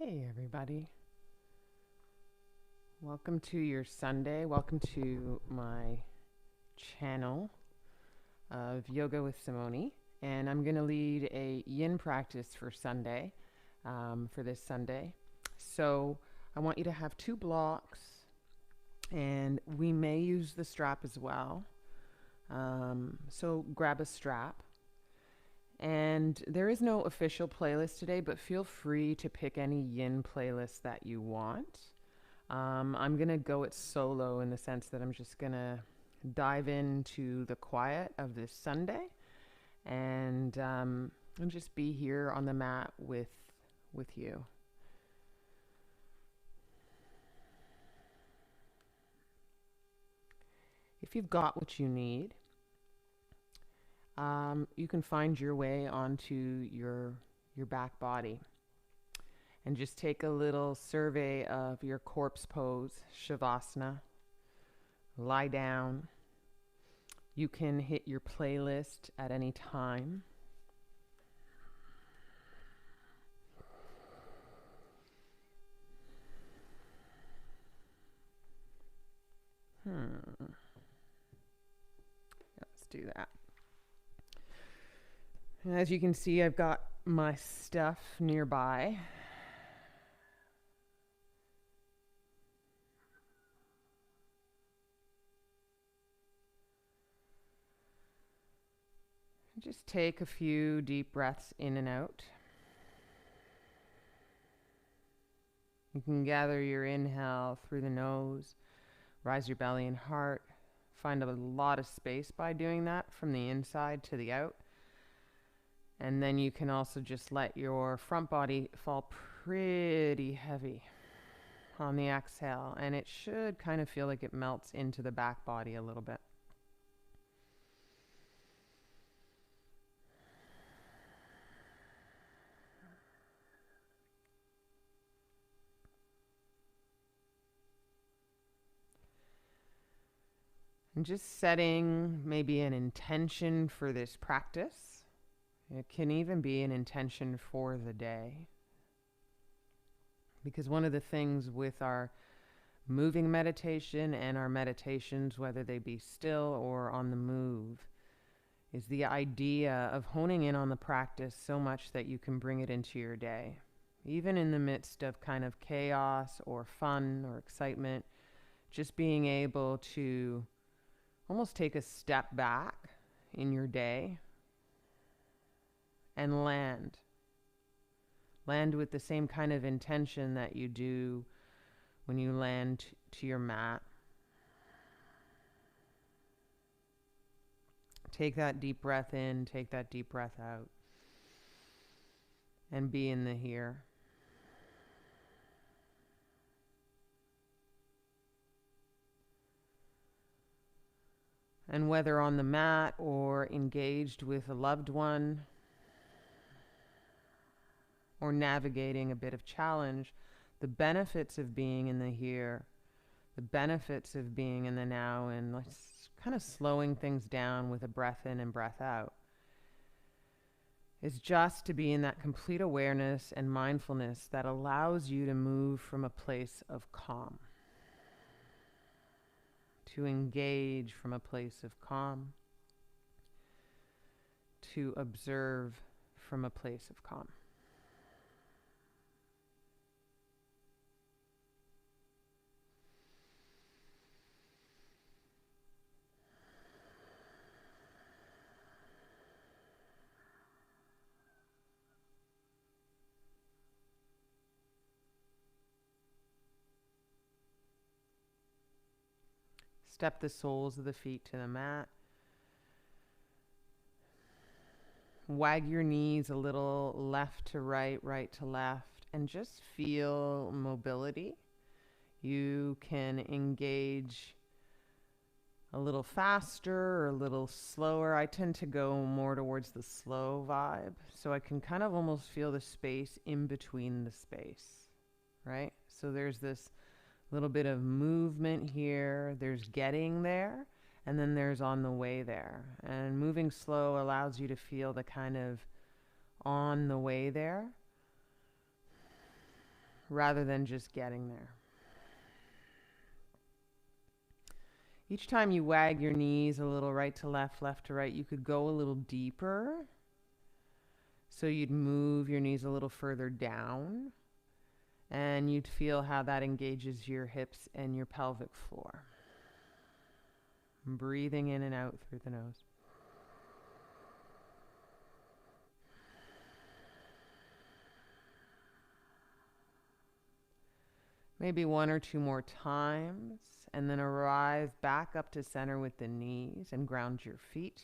Hey everybody, welcome to your Sunday. Welcome to my channel of Yoga with Simone, and I'm going to lead a yin practice for Sunday, for this Sunday. So I want you to have two blocks, and we may use the strap as well. So grab a strap. And there is no official playlist today, but feel free to pick any yin playlist that you want. I'm going to go it solo in the sense that I'm just going to dive into the quiet of this Sunday and just be here on the mat with you. If you've got what you need, you can find your way onto your back body and just take a little survey of your corpse pose, Shavasana. Lie down. You can hit your playlist at any time. Let's do that. And as you can see, I've got my stuff nearby. Just take a few deep breaths in and out. You can gather your inhale through the nose, rise your belly and heart. Find a lot of space by doing that from the inside to the out. And then you can also just let your front body fall pretty heavy on the exhale. And it should kind of feel like it melts into the back body a little bit. And just setting maybe an intention for this practice. It can even be an intention for the day. Because one of the things with our moving meditation and our meditations, whether they be still or on the move, is the idea of honing in on the practice so much that you can bring it into your day. Even in the midst of kind of chaos or fun or excitement, just being able to almost take a step back in your day and land with the same kind of intention that you do when you land to your mat. Take that deep breath in, take that deep breath out, and be in the here. And whether on the mat or engaged with a loved one, or navigating a bit of challenge, the benefits of being in the here, the benefits of being in the now, and kind of slowing things down with a breath in and breath out, is just to be in that complete awareness and mindfulness that allows you to move from a place of calm, to engage from a place of calm, to observe from a place of calm. Step the soles of the feet to the mat. Wag your knees a little left to right, right to left, and just feel mobility. You can engage a little faster or a little slower. I tend to go more towards the slow vibe, so I can kind of almost feel the space in between the space, right? So there's this little bit of movement here, there's getting there, and then there's on the way there. And moving slow allows you to feel the kind of on the way there, rather than just getting there. Each time you wag your knees a little right to left, left to right, you could go a little deeper. So you'd move your knees a little further down, and you'd feel how that engages your hips and your pelvic floor. Breathing in and out through the nose. Maybe 1 or 2 more times, and then arrive back up to center with the knees and ground your feet.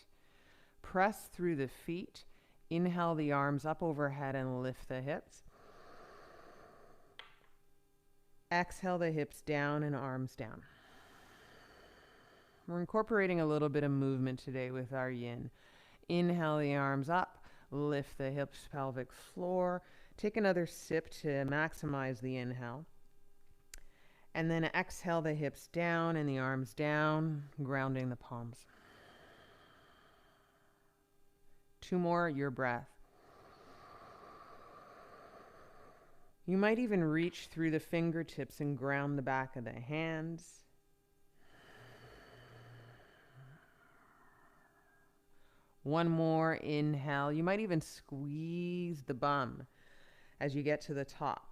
Press through the feet. Inhale the arms up overhead and lift the hips. Exhale the hips down and arms down. We're incorporating a little bit of movement today with our yin. Inhale the arms up, lift the hips, pelvic floor. Take another sip to maximize the inhale. And then exhale the hips down and the arms down, grounding the palms. 2 more, your breath. You might even reach through the fingertips and ground the back of the hands. One more inhale. You might even squeeze the bum as you get to the top.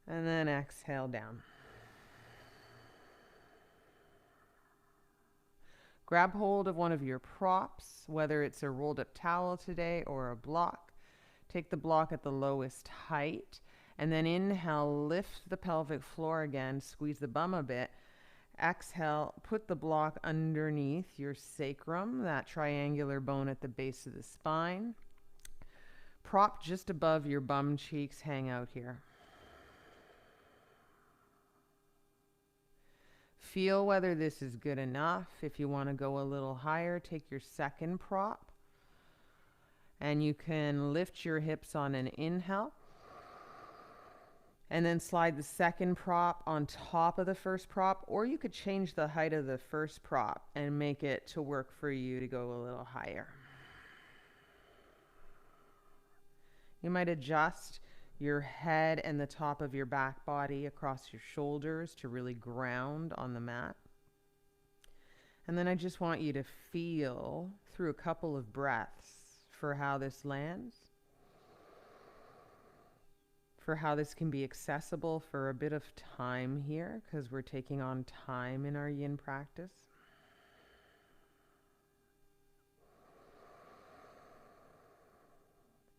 And then exhale down. Grab hold of one of your props, whether it's a rolled up towel today or a block. Take the block at the lowest height, and then inhale, lift the pelvic floor again, squeeze the bum a bit. Exhale, put the block underneath your sacrum, that triangular bone at the base of the spine. Prop just above your bum cheeks, hang out here. Feel whether this is good enough. If you want to go a little higher, take your second prop. And you can lift your hips on an inhale. And then slide the second prop on top of the first prop. Or you could change the height of the first prop and make it to work for you to go a little higher. You might adjust your head and the top of your back body across your shoulders to really ground on the mat. And then I just want you to feel through a couple of breaths for how this lands, for how this can be accessible for a bit of time here, because we're taking on time in our yin practice.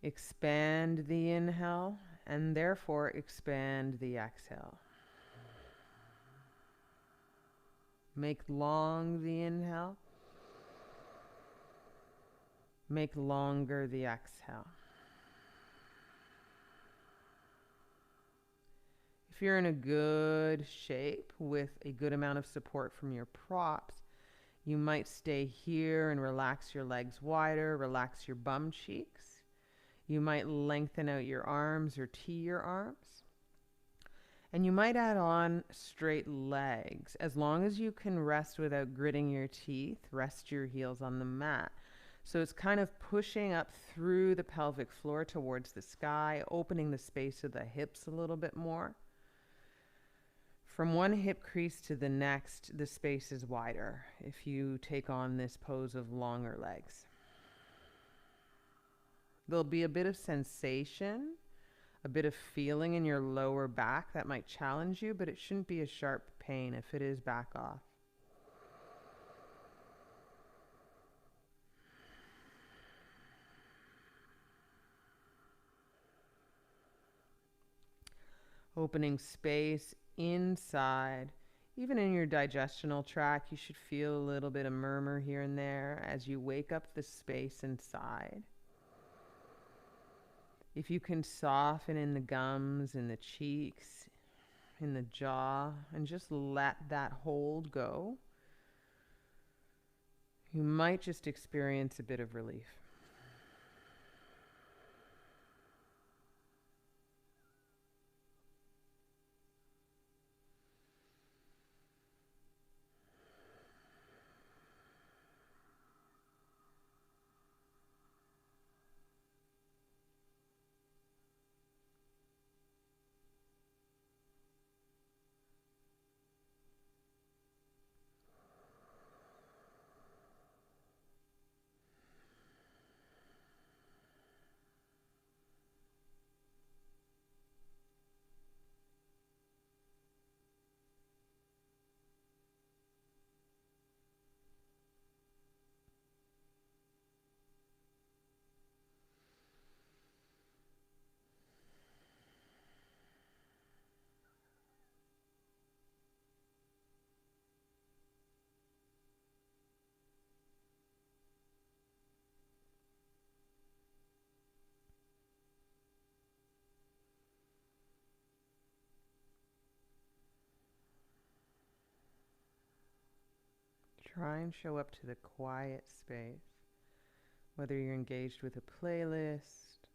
Expand the inhale and therefore expand the exhale. Make long the inhale. Make longer the exhale. If you're in a good shape with a good amount of support from your props, you might stay here and relax your legs wider, relax your bum cheeks. You might lengthen out your arms or tee your arms. And you might add on straight legs. As long as you can rest without gritting your teeth, rest your heels on the mat. So it's kind of pushing up through the pelvic floor towards the sky, opening the space of the hips a little bit more. From one hip crease to the next, the space is wider if you take on this pose of longer legs. There'll be a bit of sensation, a bit of feeling in your lower back that might challenge you, but it shouldn't be a sharp pain. If it is, back off. Opening space inside. Even in your digestional tract, you should feel a little bit of murmur here and there as you wake up the space inside. If you can soften in the gums, in the cheeks, in the jaw, and just let that hold go, you might just experience a bit of relief. try and show up to the quiet space, whether you're engaged with a playlist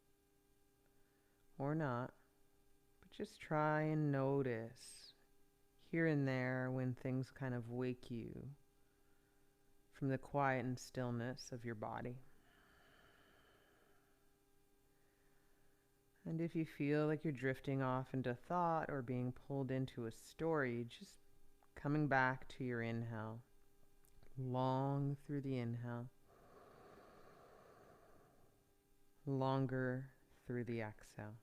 or not, but just try and notice here and there when things kind of wake you from the quiet and stillness of your body. And if you feel like you're drifting off into thought or being pulled into a story, just coming back to your inhale, long through the inhale, longer through the exhale.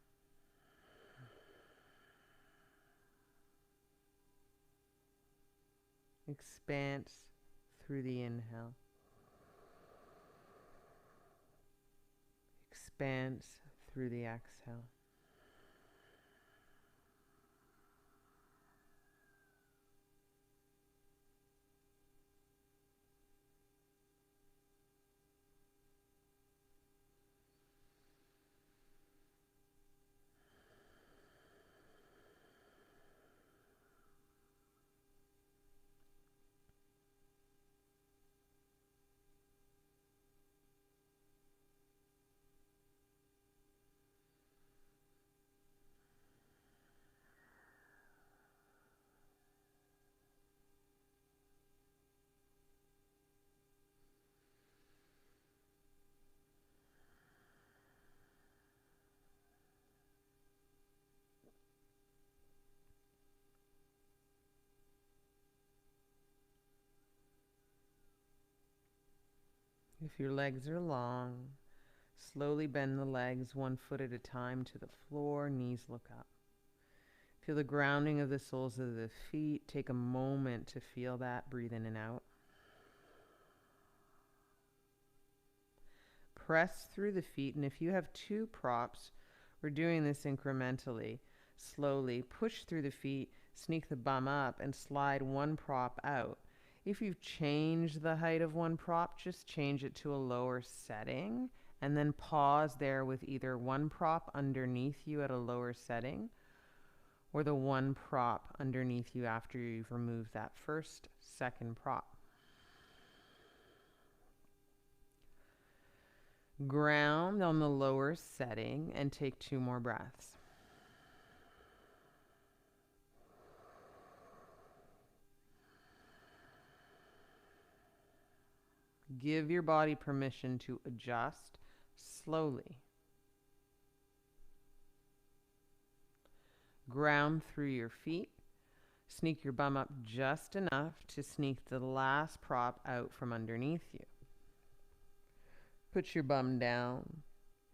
Expanse through the inhale. Expanse through the exhale. If your legs are long, slowly bend the legs 1 foot at a time to the floor, knees look up. Feel the grounding of the soles of the feet. Take a moment to feel that. Breathe in and out. Press through the feet, and if you have 2 props, we're doing this incrementally. Slowly push through the feet, sneak the bum up, and slide 1 prop out. If you've changed the height of 1 prop, just change it to a lower setting, and then pause there with either 1 prop underneath you at a lower setting, or the 1 prop underneath you after you've removed that first, second prop. Ground on the lower setting and take 2 more breaths. Give your body permission to adjust slowly. Ground through your feet. Sneak your bum up just enough to sneak the last prop out from underneath you. Put your bum down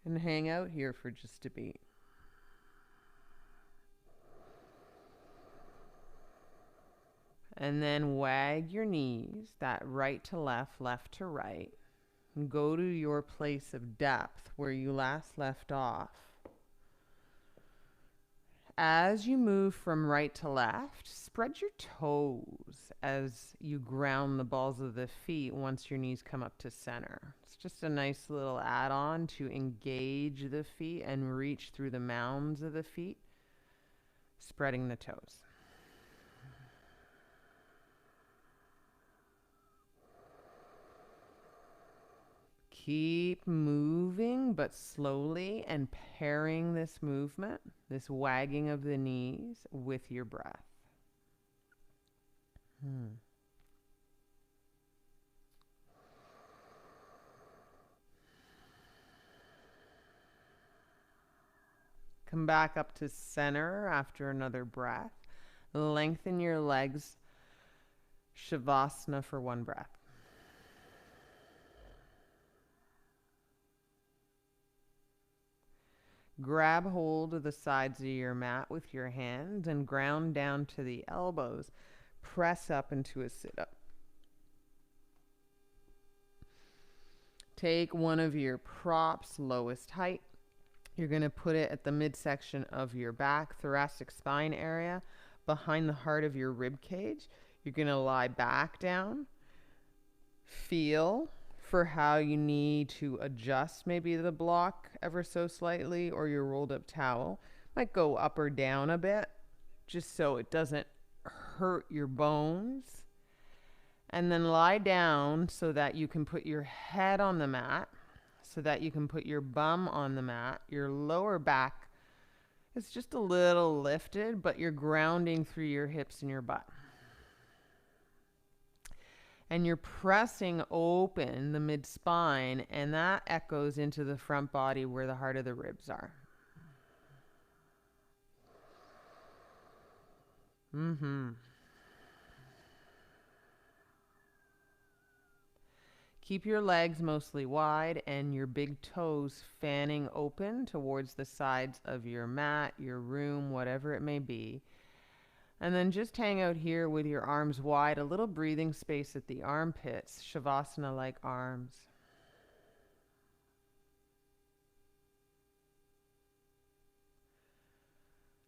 and hang out here for just a beat. And then wag your knees, that right to left, left to right. And go to your place of depth where you last left off. As you move from right to left, spread your toes as you ground the balls of the feet once your knees come up to center. It's just a nice little add-on to engage the feet and reach through the mounds of the feet, spreading the toes. Keep moving, but slowly, and pairing this movement, this wagging of the knees, with your breath. Come back up to center after another breath. Lengthen your legs, Shavasana, for 1 breath. Grab hold of the sides of your mat with your hands and ground down to the elbows. Press up into a sit-up. Take one of your props, lowest height. You're going to put it at the midsection of your back, thoracic spine area, behind the heart of your rib cage. You're going to lie back down. Feel for how you need to adjust maybe the block ever so slightly, or your rolled up towel. Might go up or down a bit just so it doesn't hurt your bones. And then lie down so that you can put your head on the mat, so that you can put your bum on the mat. Your lower back is just a little lifted, but you're grounding through your hips and your butt. And you're pressing open the mid-spine, and that echoes into the front body where the heart of the ribs are. Keep your legs mostly wide and your big toes fanning open towards the sides of your mat, your room, whatever it may be. And then just hang out here with your arms wide, a little breathing space at the armpits, Shavasana-like arms.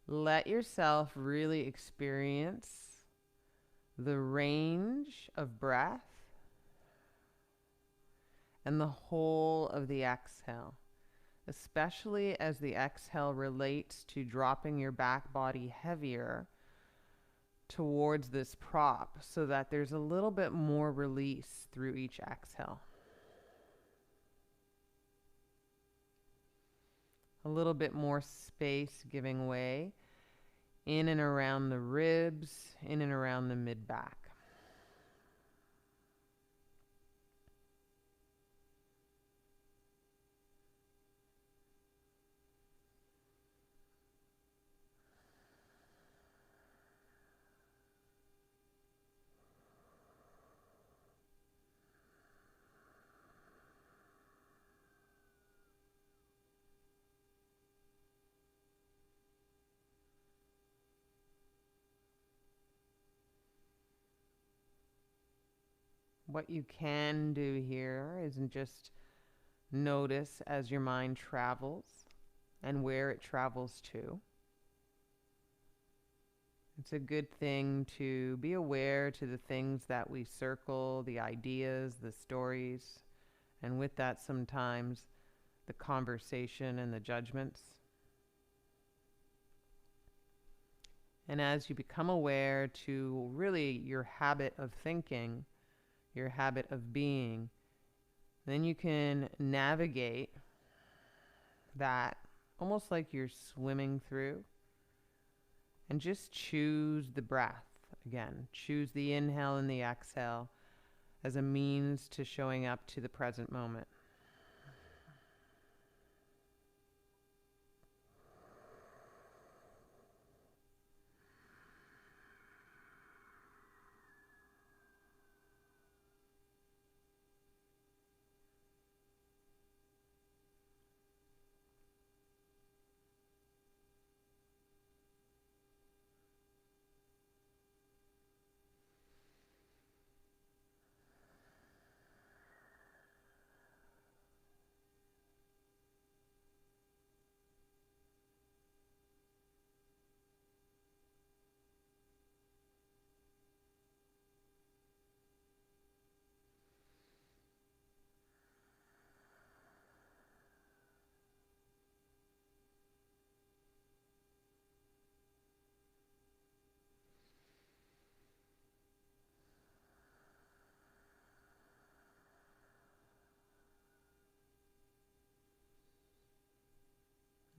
Let yourself really experience the range of breath and the whole of the exhale, especially as the exhale relates to dropping your back body heavier towards this prop so that there's a little bit more release through each exhale. A little bit more space giving way in and around the ribs, in and around the mid-back. What you can do here is just notice as your mind travels and where it travels to. It's a good thing to be aware to the things that we circle, the ideas, the stories, and with that sometimes the conversation and the judgments. And as you become aware to really your habit of thinking, your habit of being, then you can navigate that almost like you're swimming through, and just choose the breath again. Choose the inhale and the exhale as a means to showing up to the present moment.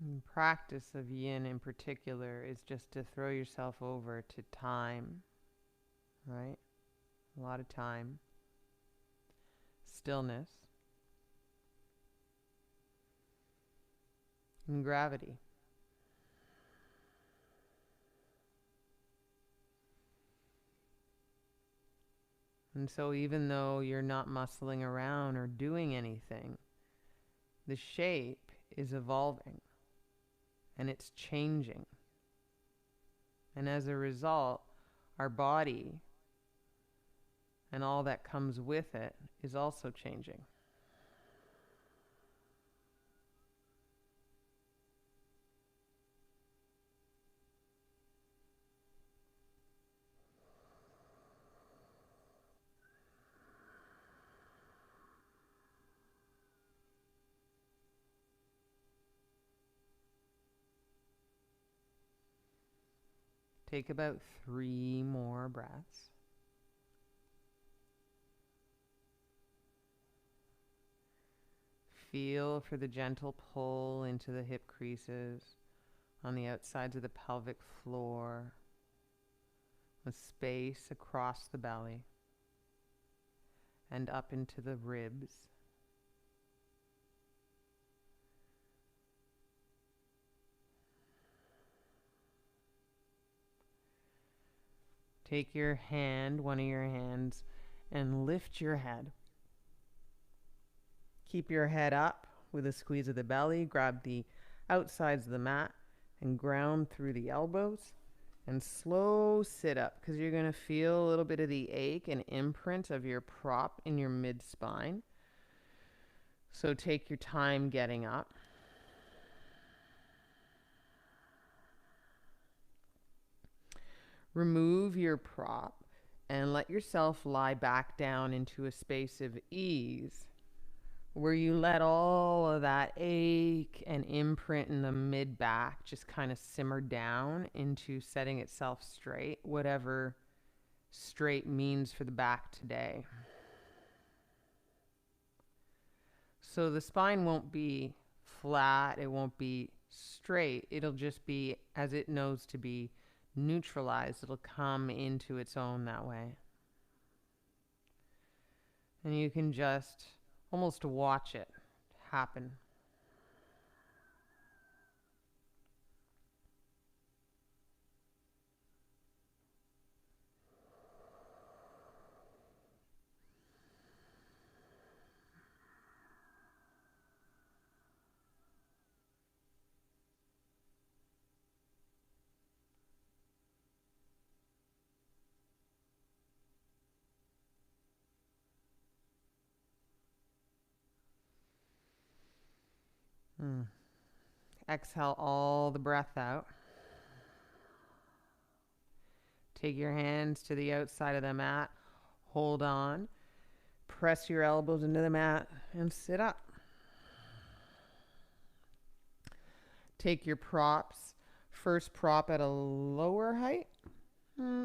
And practice of yin in particular is just to throw yourself over to time, right? A lot of time, stillness, and gravity. And so even though you're not muscling around or doing anything, the shape is evolving and it's changing. And as a result, our body and all that comes with it is also changing. Take about 3 more breaths. feel for the gentle pull into the hip creases on the outsides of the pelvic floor, with space across the belly and up into the ribs. Take your hand, one of your hands, and lift your head. Keep your head up with a squeeze of the belly. Grab the outsides of the mat and ground through the elbows. And slow sit up, because you're going to feel a little bit of the ache and imprint of your prop in your mid-spine. So take your time getting up. Remove your prop and let yourself lie back down into a space of ease, where you let all of that ache and imprint in the mid-back just kind of simmer down into setting itself straight, whatever straight means for the back today. So the spine won't be flat, it won't be straight, it'll just be as it knows to be, neutralized. It'll come into its own that way. And you can just almost watch it happen. Exhale all the breath out. Take your hands to the outside of the mat. Hold on. Press your elbows into the mat and sit up. Take your props. First prop at a lower height.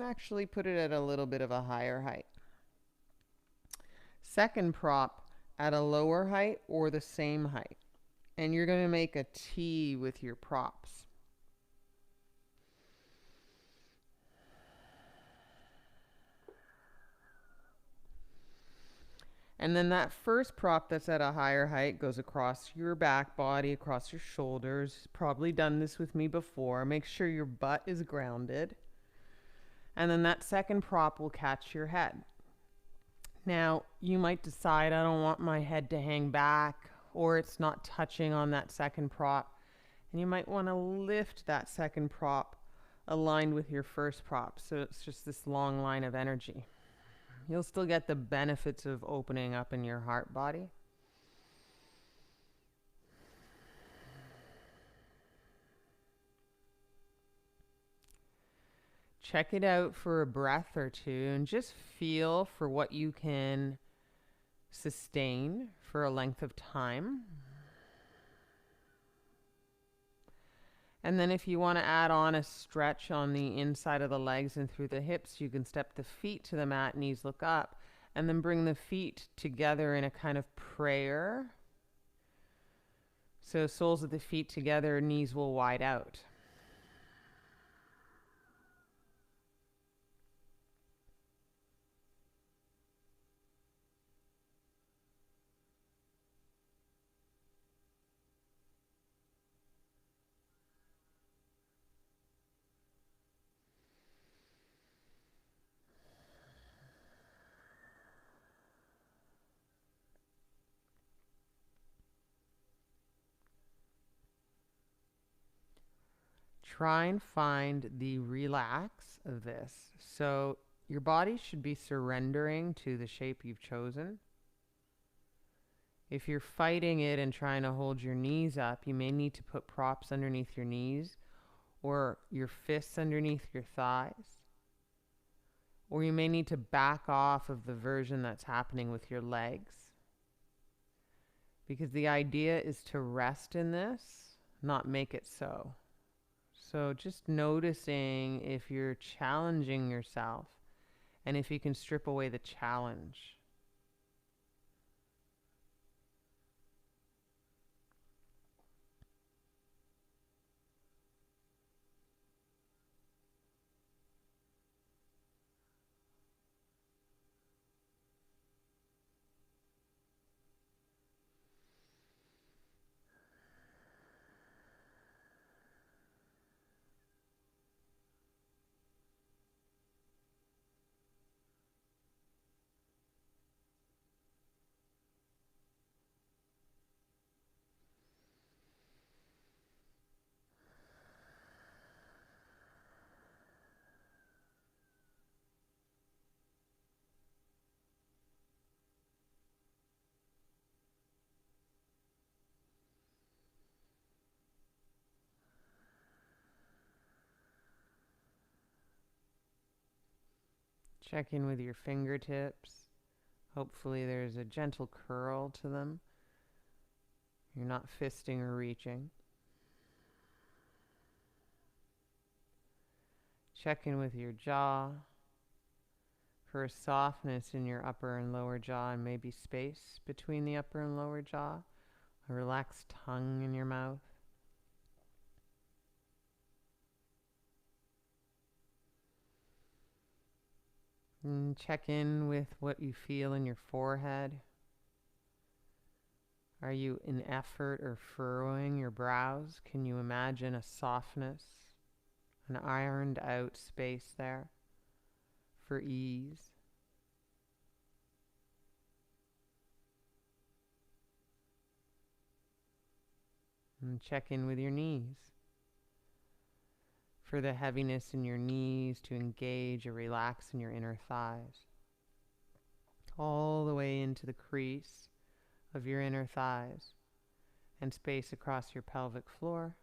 Actually put it at a little bit of a higher height. Second prop at a lower height or the same height. And you're going to make a T with your props. And then that first prop that's at a higher height goes across your back body, across your shoulders. Probably done this with me before. Make sure your butt is grounded. And then that second prop will catch your head. Now, you might decide, I don't want my head to hang back, or it's not touching on that second prop. And you might want to lift that second prop aligned with your first prop. So it's just this long line of energy. You'll still get the benefits of opening up in your heart body. Check it out for a breath or two and just feel for what you can sustain for a length of time. And then if you want to add on a stretch on the inside of the legs and through the hips, you can step the feet to the mat, knees look up, and then bring the feet together in a kind of prayer. So soles of the feet together, knees will wide out. Try and find the relax of this. So your body should be surrendering to the shape you've chosen. If you're fighting it and trying to hold your knees up, you may need to put props underneath your knees or your fists underneath your thighs. Or you may need to back off of the version that's happening with your legs. Because the idea is to rest in this, not make it so. So just noticing if you're challenging yourself and if you can strip away the challenge. Check in with your fingertips. Hopefully there's a gentle curl to them. You're not fisting or reaching. Check in with your jaw for a softness in your upper and lower jaw, and maybe space between the upper and lower jaw. A relaxed tongue in your mouth. And check in with what you feel in your forehead. Are you in effort or furrowing your brows? Can you imagine a softness, an ironed out space there for ease? And check in with your knees for the heaviness in your knees to engage or relax in your inner thighs, all the way into the crease of your inner thighs and space across your pelvic floor.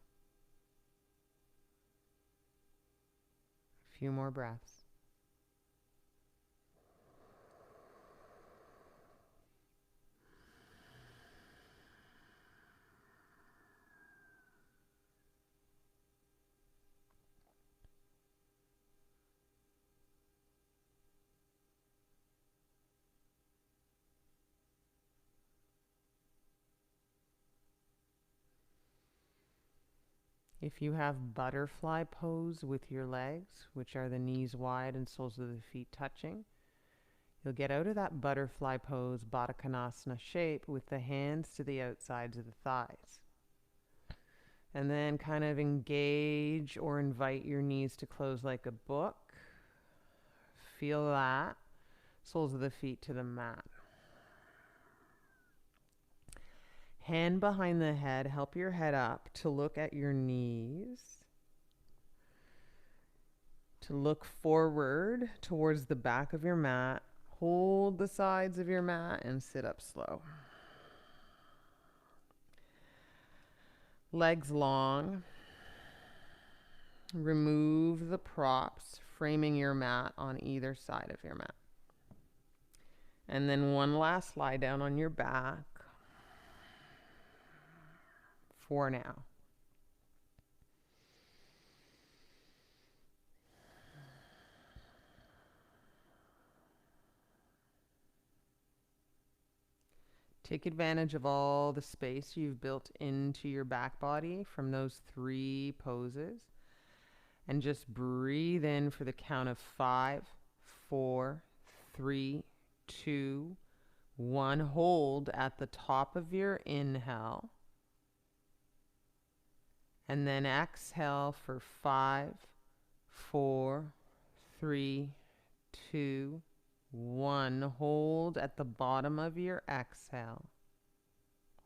A few more breaths. If you have butterfly pose with your legs, which are the knees wide and soles of the feet touching, you'll get out of that butterfly pose, Baddha Konasana shape, with the hands to the outsides of the thighs. And then kind of engage or invite your knees to close like a book. Feel that. Soles of the feet to the mat. Hand behind the head, help your head up to look at your knees, to look forward towards the back of your mat. Hold the sides of your mat and sit up slow. Legs long. Remove the props, framing your mat on either side of your mat. And then one last lie down on your back. For now. Take advantage of all the space you've built into your back body from those 3 poses. And just breathe in for the count of 5, 4, 3, 2, 1. Hold at the top of your inhale. And then exhale for 5, 4, 3, 2, 1. Hold at the bottom of your exhale.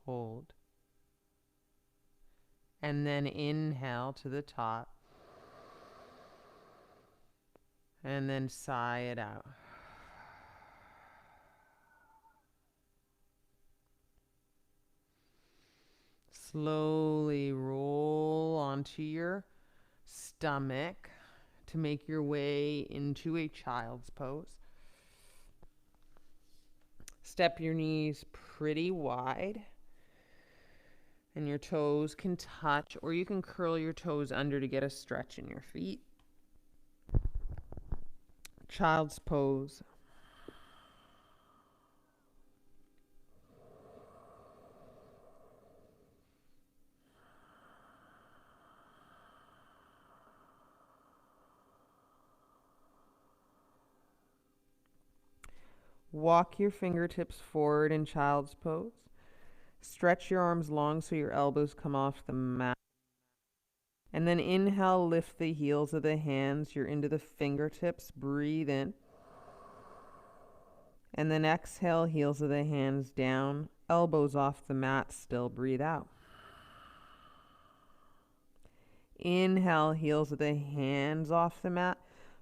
Hold. And then inhale to the top. And then sigh it out. Slowly roll onto your stomach to make your way into a child's pose. Step your knees pretty wide, and your toes can touch, or you can curl your toes under to get a stretch in your feet. Child's pose. Walk your fingertips forward in child's pose. Stretch your arms long so your elbows come off the mat. And then inhale, lift the heels of the hands. You're into the fingertips. Breathe in. And then exhale, heels of the hands down. Elbows off the mat still. Breathe out. Inhale, heels of the hands off the mat.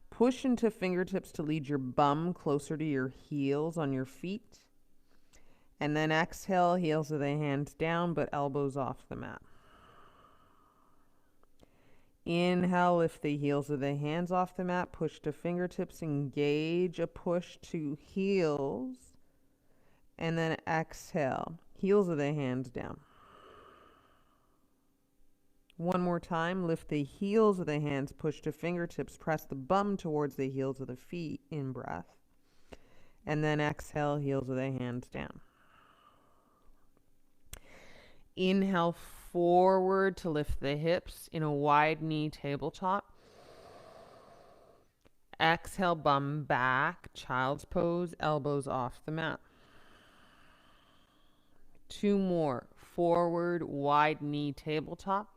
Push into fingertips to lead your bum closer to your heels on your feet. And then exhale, heels of the hands down, but elbows off the mat. Inhale, lift the heels of the hands off the mat, push to fingertips, engage a push to heels, and then exhale, heels of the hands down. One more time, lift the heels of the hands, push to fingertips, press the bum towards the heels of the feet in breath, and then exhale, heels of the hands down. Inhale forward to lift the hips in a wide knee tabletop. Exhale, bum back, child's pose, elbows off the mat. Two more. Forward, wide knee tabletop.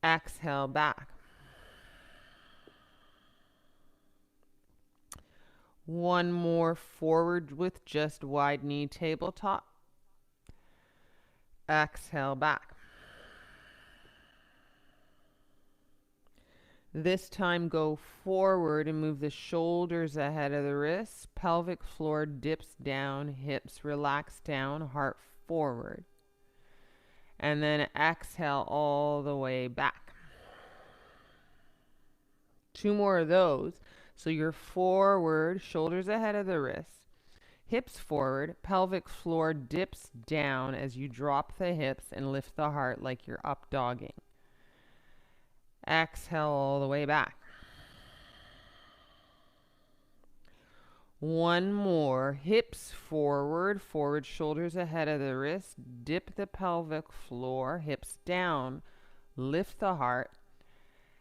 Exhale, back. One more forward with just wide knee tabletop. Exhale, back. This time go forward and move the shoulders ahead of the wrists. Pelvic floor dips down, hips relax down, heart forward. And then exhale all the way back. Two more of those. So you're forward, shoulders ahead of the wrists, hips forward, pelvic floor dips down as you drop the hips and lift the heart like you're up dogging. Exhale all the way back. One more. Hips forward, forward shoulders ahead of the wrist. Dip the pelvic floor, hips down, lift the heart,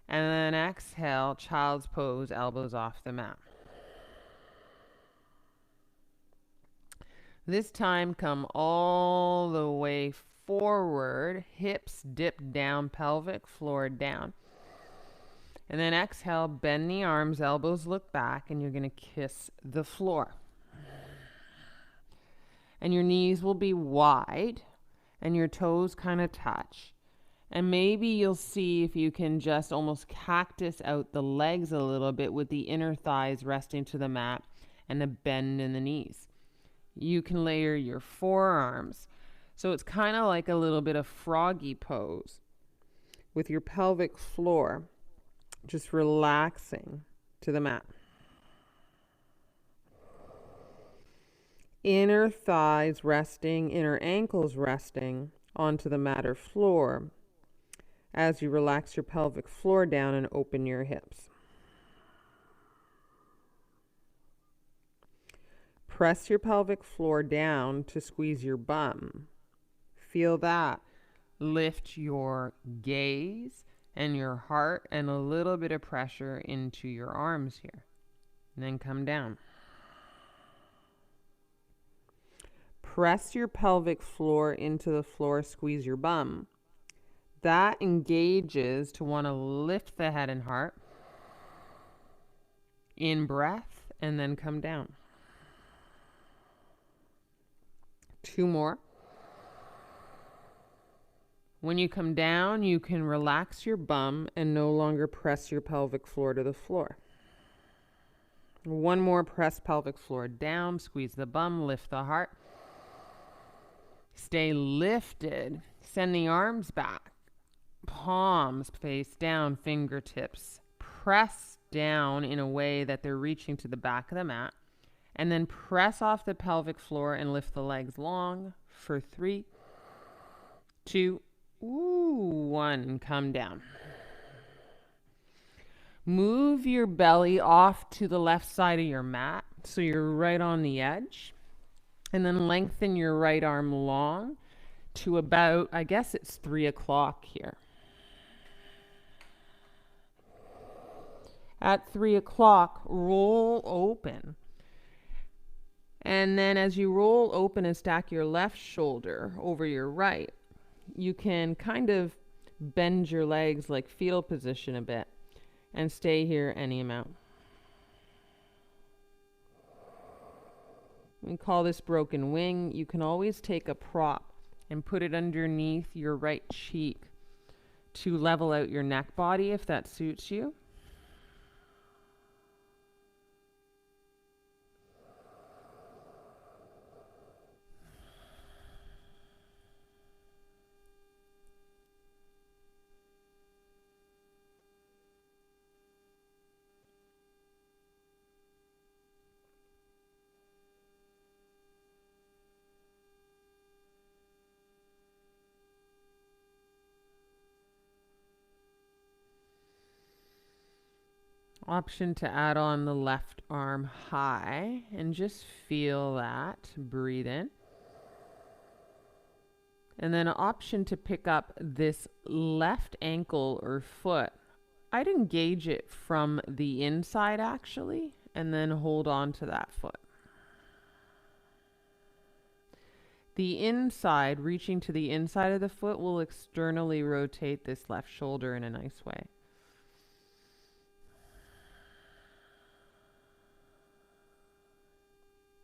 and then exhale, child's pose, elbows off the mat. This time come all the way forward, hips dip down, pelvic floor down. And then exhale, bend the arms, elbows look back, and you're going to kiss the floor. And your knees will be wide, and your toes kind of touch. And maybe you'll see if you can just almost cactus out the legs a little bit with the inner thighs resting to the mat and a bend in the knees. You can layer your forearms. So it's kind of like a little bit of froggy pose with your pelvic floor just relaxing to the mat. Inner thighs resting, inner ankles resting onto the mat or floor as you relax your pelvic floor down and open your hips. Press your pelvic floor down to squeeze your bum. Feel that. Lift your gaze and your heart and a little bit of pressure into your arms here. And then come down. Press your pelvic floor into the floor, squeeze your bum. That engages to want to lift the head and heart. In breath, and then come down. Two more. When you come down, you can relax your bum and no longer press your pelvic floor to the floor. One more, press pelvic floor down, squeeze the bum, lift the heart. Stay lifted. Send the arms back. Palms face down, fingertips. Press down in a way that they're reaching to the back of the mat. And then press off the pelvic floor and lift the legs long for 3, 2, 1. Come down. Move your belly off to the left side of your mat so you're right on the edge. And then lengthen your right arm long to about, I guess it's 3 o'clock here. At 3 o'clock, roll open. And then as you roll open and stack your left shoulder over your right, you can kind of bend your legs like fetal position a bit and stay here any amount. We call this broken wing. You can always take a prop and put it underneath your right cheek to level out your neck body if that suits you. Option to add on the left arm high and just feel that. Breathe in. And then an option to pick up this left ankle or foot. I'd engage it from the inside actually, and then hold on to that foot. The inside, reaching to the inside of the foot, will externally rotate this left shoulder in a nice way.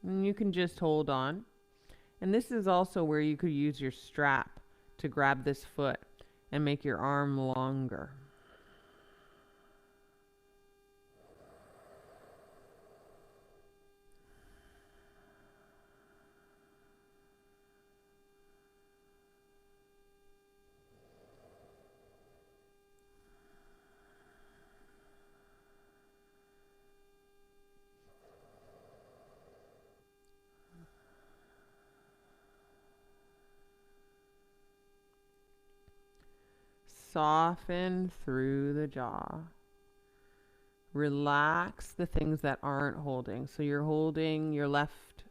And you can just hold on. And this is also where you could use your strap to grab this foot and make your arm longer. Soften through the jaw. Relax the things that aren't holding. So you're holding your left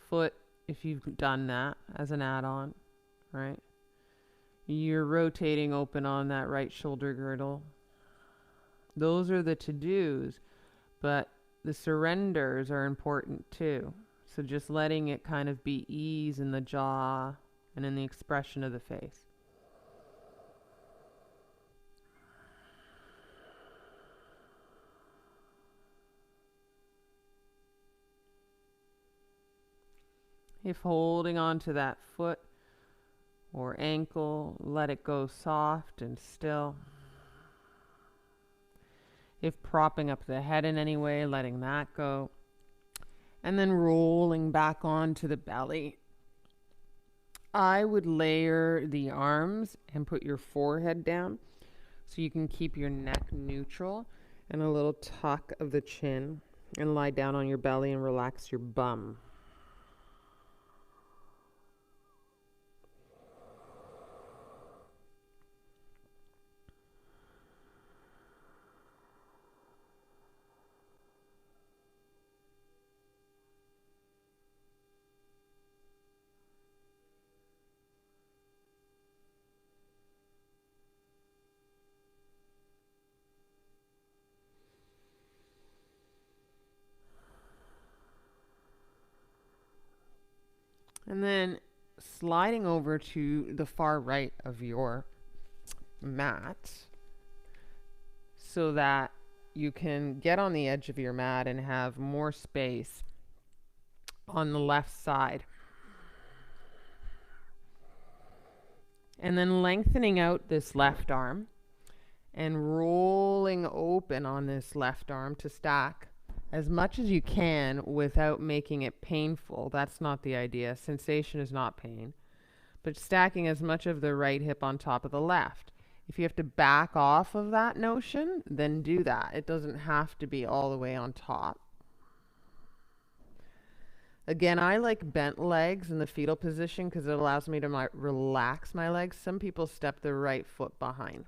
foot if you've done that as an add-on, right? You're rotating open on that right shoulder girdle. Those are the to-dos, but the surrenders are important too. So just letting it kind of be ease in the jaw and in the expression of the face. If holding on to that foot or ankle, let it go soft and still. If propping up the head in any way, letting that go. And then rolling back onto the belly. I would layer the arms and put your forehead down so you can keep your neck neutral and a little tuck of the chin, and lie down on your belly and relax your bum. And then sliding over to the far right of your mat so that you can get on the edge of your mat and have more space on the left side. And then lengthening out this left arm and rolling open on this left arm to stack as much as you can without making it painful. That's not the idea. Sensation is not pain. But stacking as much of the right hip on top of the left. If you have to back off of that notion, then do that. It doesn't have to be all the way on top. Again, I like bent legs in the fetal position because it allows me to relax my legs. Some people step the right foot behind.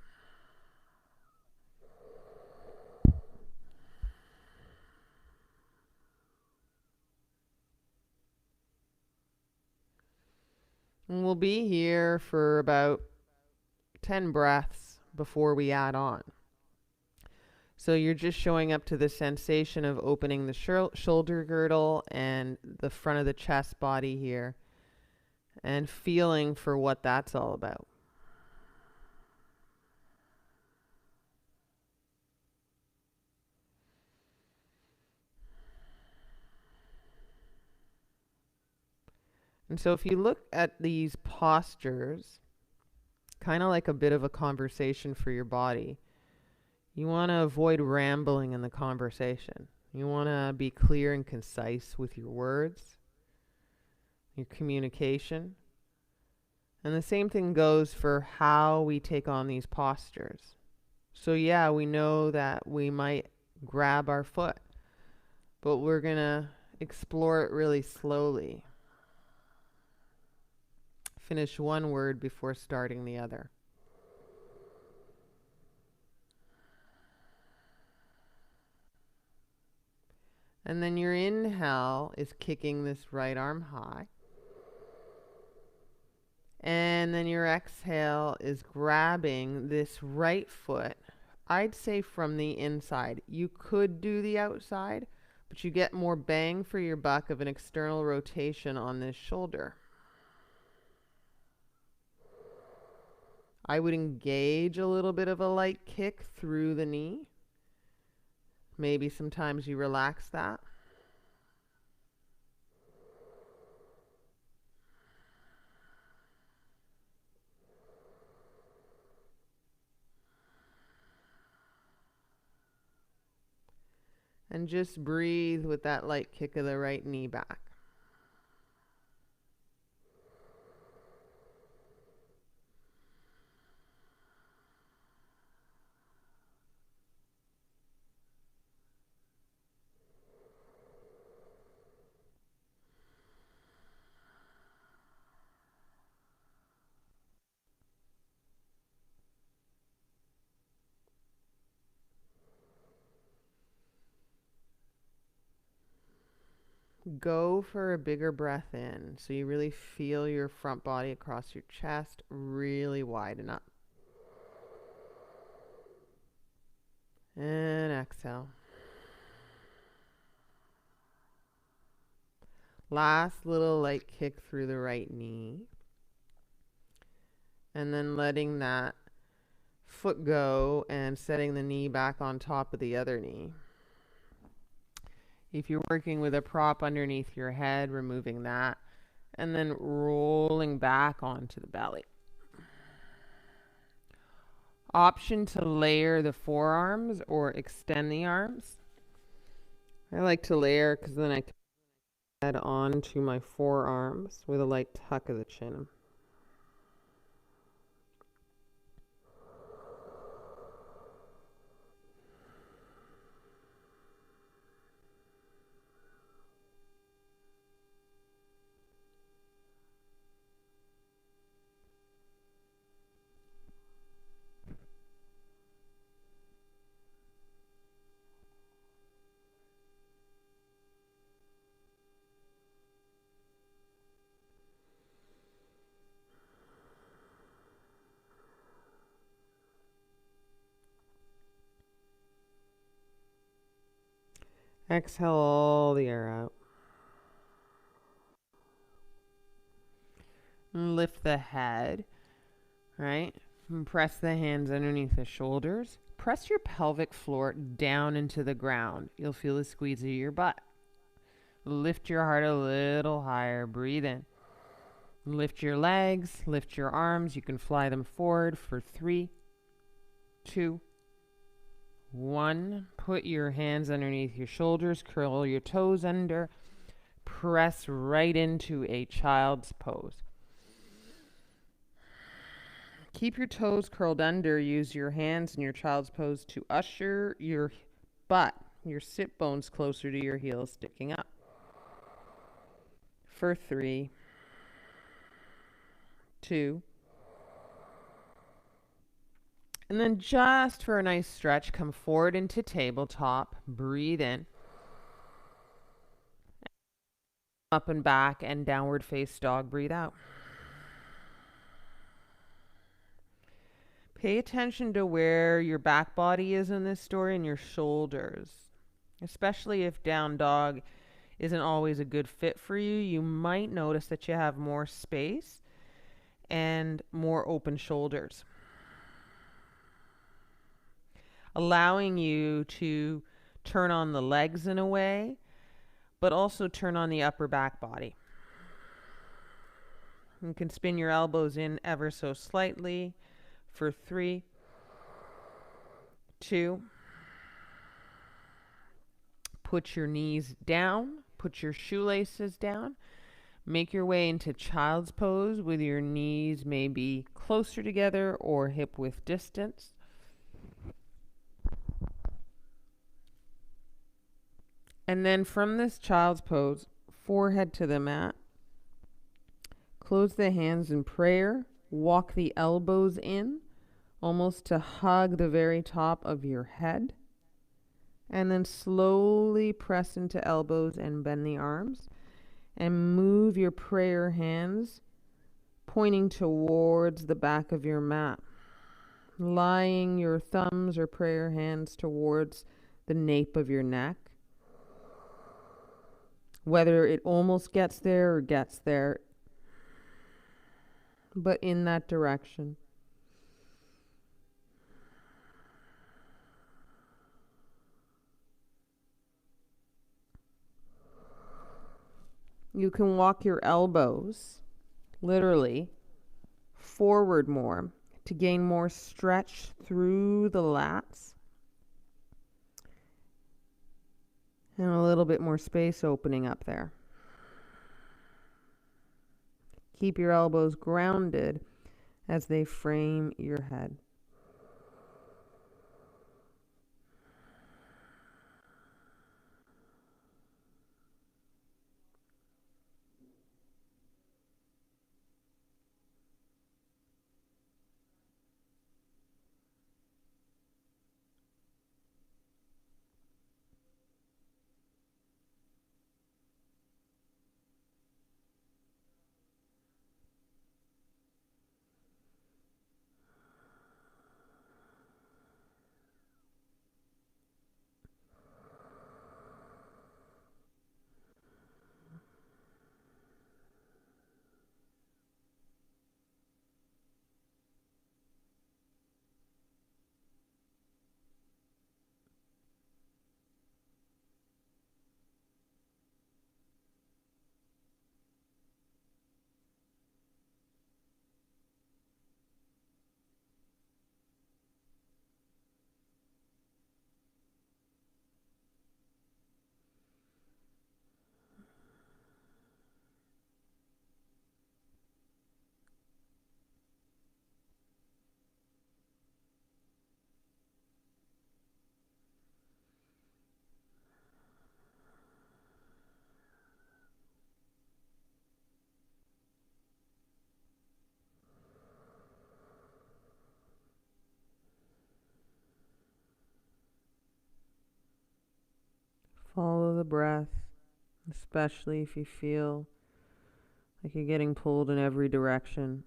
And we'll be here for about 10 breaths before we add on. So you're just showing up to the sensation of opening the shoulder girdle and the front of the chest body here, and feeling for what that's all about. And so if you look at these postures, kind of like a bit of a conversation for your body, you want to avoid rambling in the conversation. You want to be clear and concise with your words, your communication. And the same thing goes for how we take on these postures. So yeah, we know that we might grab our foot, but we're going to explore it really slowly. Finish one word before starting the other. And then your inhale is kicking this right arm high. And then your exhale is grabbing this right foot, I'd say from the inside. You could do the outside, but you get more bang for your buck of an external rotation on this shoulder. I would engage a little bit of a light kick through the knee. Maybe sometimes you relax that. And just breathe with that light kick of the right knee back. Go for a bigger breath in so you really feel your front body across your chest really widen up. And exhale. Last little light kick through the right knee. And then letting that foot go and setting the knee back on top of the other knee. If you're working with a prop underneath your head, removing that, and then rolling back onto the belly. Option to layer the forearms or extend the arms. I like to layer because then I can head onto my forearms with a light tuck of the chin. Exhale all the air out. And lift the head, right? And press the hands underneath the shoulders. Press your pelvic floor down into the ground. You'll feel a squeeze of your butt. Lift your heart a little higher. Breathe in. Lift your legs, lift your arms. You can fly them forward for 3, 2, 1. Put your hands underneath your shoulders, curl your toes under, press right into a child's pose. Keep your toes curled under. Use your hands in your child's pose to usher your butt, your sit bones closer to your heels, sticking up. For 3, 2, and then just for a nice stretch, come forward into tabletop. Breathe in. Up and back and downward face dog. Breathe out. Pay attention to where your back body is in this story and your shoulders. Especially if down dog isn't always a good fit for you, you might notice that you have more space and more open shoulders, allowing you to turn on the legs in a way, but also turn on the upper back body. You can spin your elbows in ever so slightly for 3, 2. Put your knees down, put your shoelaces down. Make your way into child's pose with your knees maybe closer together or hip width distance. And then from this child's pose, forehead to the mat. Close the hands in prayer. Walk the elbows in, almost to hug the very top of your head. And then slowly press into elbows and bend the arms. And move your prayer hands pointing towards the back of your mat. Lying your thumbs or prayer hands towards the nape of your neck. Whether it almost gets there or gets there, but in that direction. You can walk your elbows, literally, forward more to gain more stretch through the lats and a little bit more space opening up there. Keep your elbows grounded as they frame your head. Follow the breath, especially if you feel like you're getting pulled in every direction.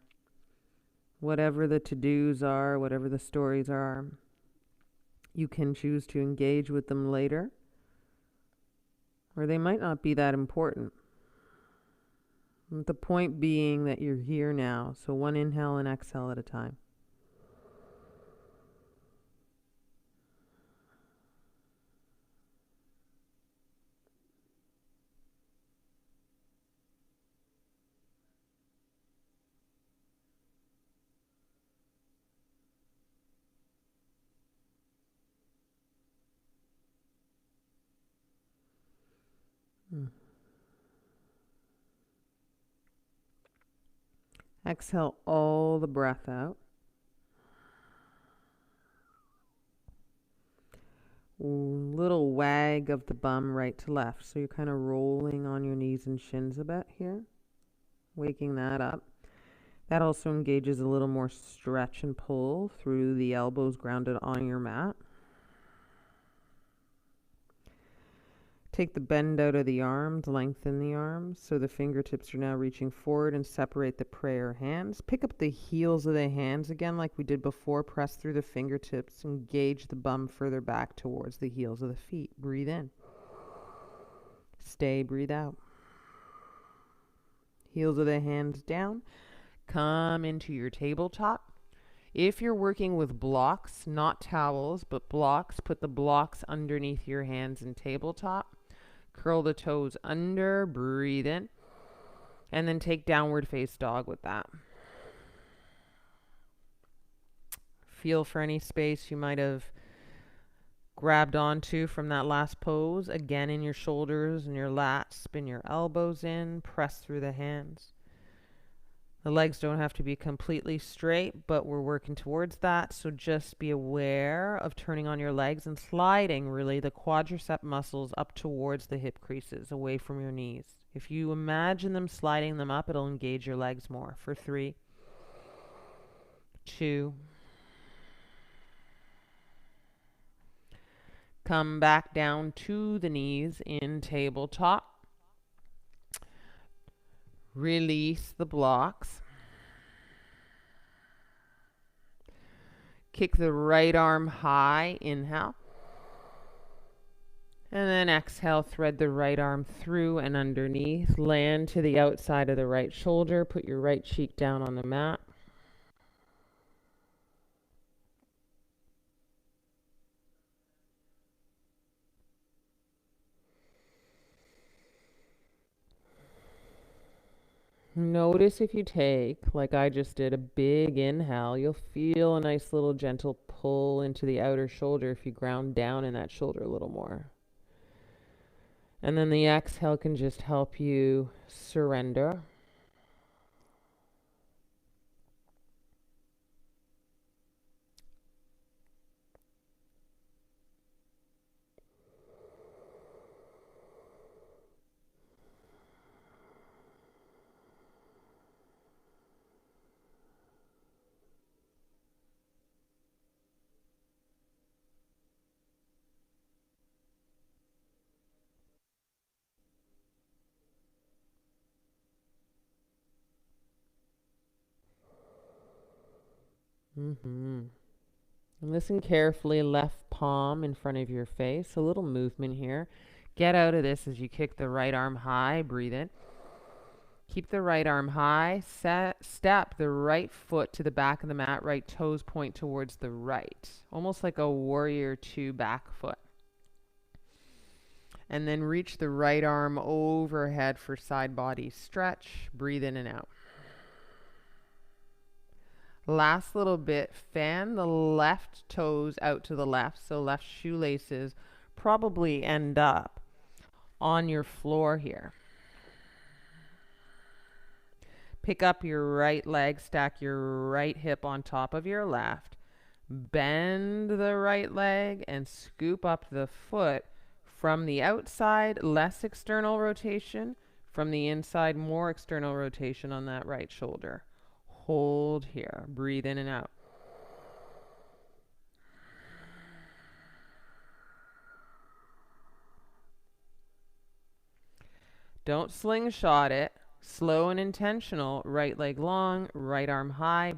Whatever the to-dos are, whatever the stories are, you can choose to engage with them later, or they might not be that important. The point being that you're here now, so one inhale and exhale at a time. Exhale all the breath out. Little wag of the bum right to left. So you're kind of rolling on your knees and shins a bit here, waking that up. That also engages a little more stretch and pull through the elbows grounded on your mat. Take the bend out of the arms, lengthen the arms so the fingertips are now reaching forward, and separate the prayer hands. Pick up the heels of the hands again like we did before. Press through the fingertips. Engage the bum further back towards the heels of the feet. Breathe in. Stay, breathe out. Heels of the hands down. Come into your tabletop. If you're working with blocks, not towels, but blocks, put the blocks underneath your hands in tabletop. Curl the toes under, breathe in, and then take downward face dog with that. Feel for any space you might have grabbed onto from that last pose. Again, in your shoulders and your lats, spin your elbows in, press through the hands. The legs don't have to be completely straight, but we're working towards that. So just be aware of turning on your legs and sliding really the quadricep muscles up towards the hip creases, away from your knees. If you imagine them sliding them up, it'll engage your legs more. For 3, 2. come back down to the knees in tabletop. Release the blocks. Kick the right arm high, inhale. And then exhale, thread the right arm through and underneath. Land to the outside of the right shoulder. Put your right cheek down on the mat. Notice if you take, like I just did, a big inhale, you'll feel a nice little gentle pull into the outer shoulder if you ground down in that shoulder a little more. And then the exhale can just help you surrender. And listen carefully, left palm in front of your face, a little movement here. Get out of this as you kick the right arm high, breathe in. Keep the right arm high, step the right foot to the back of the mat, right toes point towards the right, almost like a warrior two back foot. And then reach the right arm overhead for side body stretch, breathe in and out. Last little bit, fan the left toes out to the left, so left shoelaces probably end up on your floor here. Pick up your right leg, stack your right hip on top of your left. Bend the right leg and scoop up the foot from the outside, less external rotation. From the inside, more external rotation on that right shoulder. Hold here. Breathe in and out. Don't slingshot it. Slow and intentional. Right leg long, right arm high.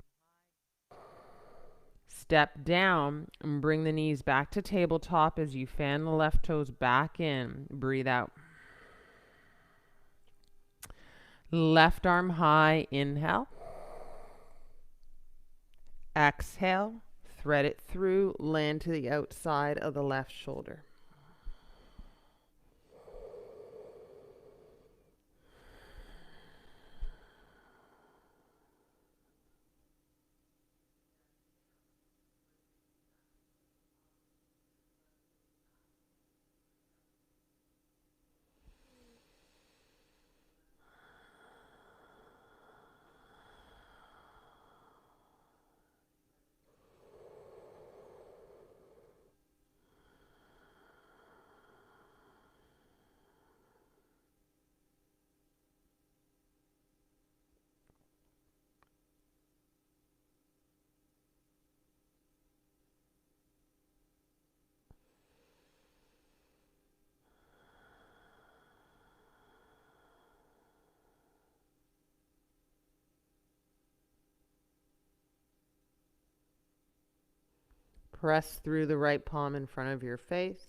Step down and bring the knees back to tabletop as you fan the left toes back in. Breathe out. Left arm high. Inhale. Exhale, thread it through, land to the outside of the left shoulder. Press through the right palm in front of your face.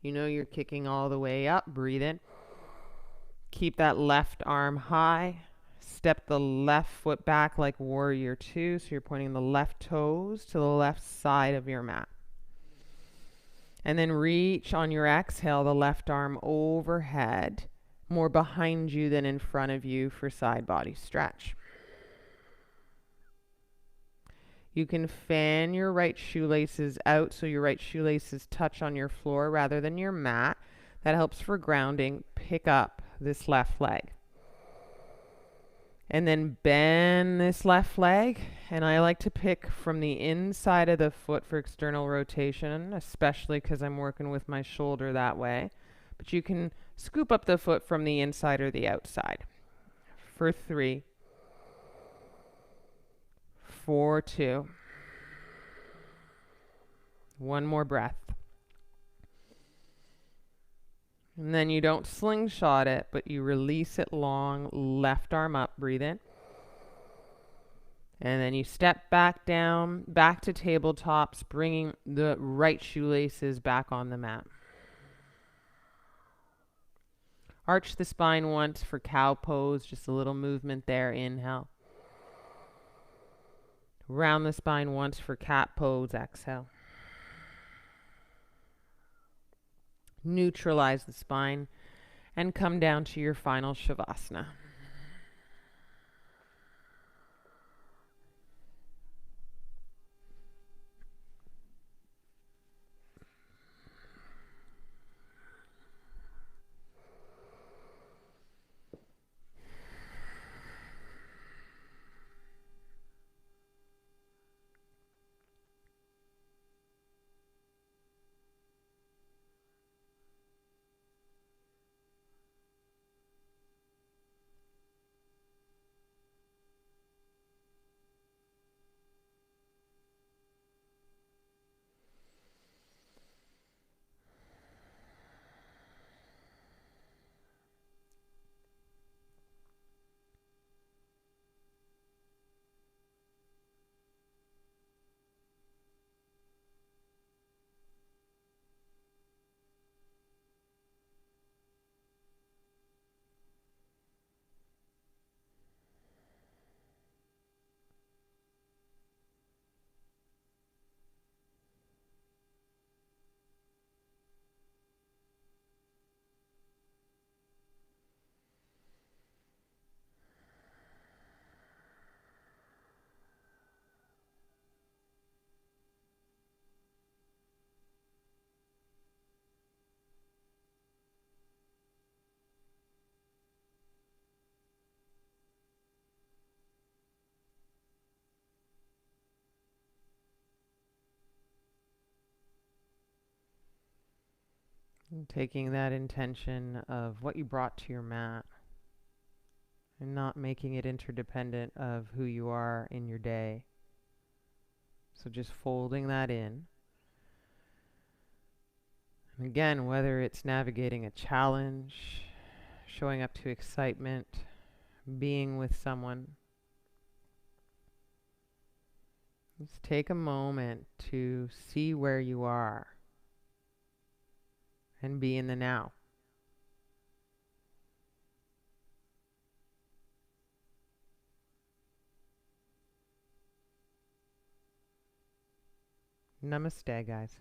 You know you're kicking all the way up. Breathe in. Keep that left arm high. Step the left foot back like warrior two. So you're pointing the left toes to the left side of your mat. And then reach on your exhale the left arm overhead, more behind you than in front of you for side body stretch. You can fan your right shoelaces out so your right shoelaces touch on your floor rather than your mat. That helps for grounding. Pick up this left leg. And then bend this left leg. And I like to pick from the inside of the foot for external rotation, especially because I'm working with my shoulder that way. But you can scoop up the foot from the inside or the outside. For 3, 4, 2. One more breath. And then you don't slingshot it, but you release it long, left arm up, breathe in. And then you step back down, back to tabletops, bringing the right shoelaces back on the mat. Arch the spine once for cow pose, just a little movement there, inhale. Round the spine once for cat pose, exhale. Neutralize the spine and come down to your final Shavasana. And taking that intention of what you brought to your mat and not making it interdependent of who you are in your day. So just folding that in. And again, whether it's navigating a challenge, showing up to excitement, being with someone, just take a moment to see where you are and be in the now. Namaste, guys.